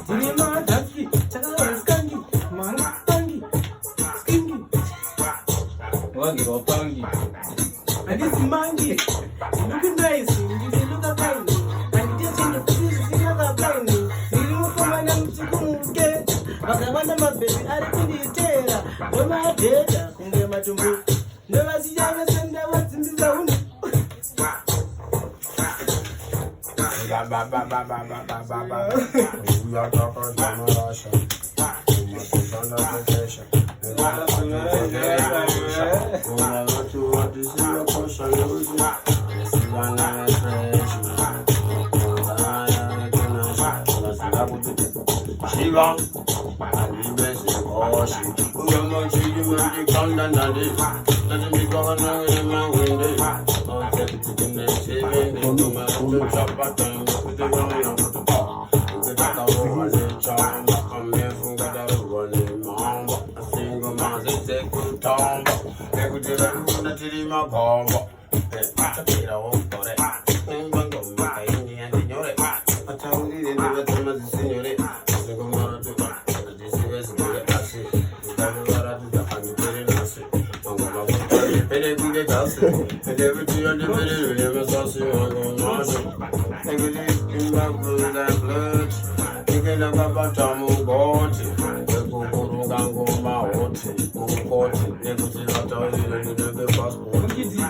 Cinema Ducky, Chaka Skanky, Mangi, Skinky. Wangi, Wapangi. And this Mangi, looking nice, you look at me. And just in the place, you look at me. You look for my name to get. But I want my baby, I didn't need Taylor. When my data, in the Matumbu. Never see young and there was in the zone. We are talking generation. We must be under protection. We never to what is in your portion. This is one she wrong, and we bless you, oh, she. We are not treating when they come down on it. Doesn't be going on in my window. Oh, take it to the next day. They do my own chop at time. Put the running on the bar. We got a woman in charm. I'm here for what I running, mom. A single man, they take good time. They could do that, that's it in my palm. That's a bit of for it. I'm going to go back in the end, you know it. I tell you, they do that to my senior. And everything on the video, never saw you on the margin. And we live in my blood and blood. You can never about Tamu Gorty. The Guru Gango Maoti, Gorty. They could see that I didn't do the passport.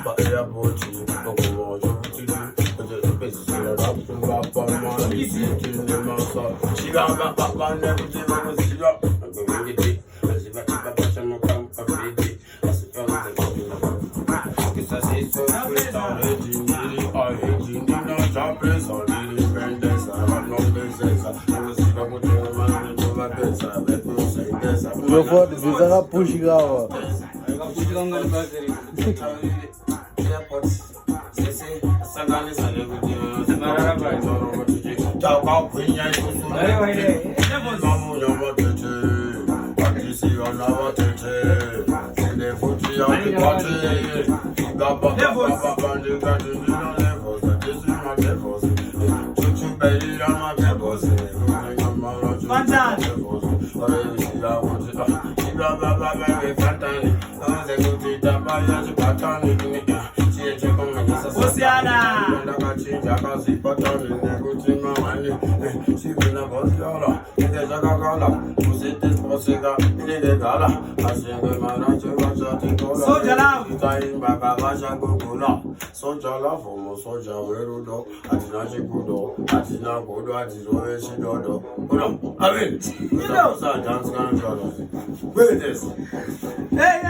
But they are boating. No more, you put it in. But the best is that I'm to Papa Money. She's in the mouth. She got Papa and everything on the sea. I'm going to get it. As if I keep a passion, I'll come a free day. As if you're not I say so sweet on the genie, or the genie, no jumpers, or the independence, I have no business. I was in the man into my best, I let me say this. Meu foda, você tá puxando agora. Eu vou puxar um galo para ter. Soja la fomo, soja werudo, atinaji gudo, atina gudo, atizore shidodo. Uno, Amen. You know, sir, dance can follow. Wait this. Hey.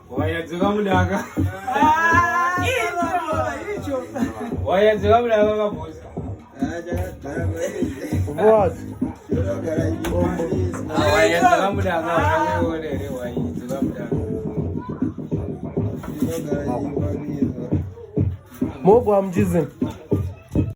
Why are you going to Why are you going to What? Mo bwa mjizi.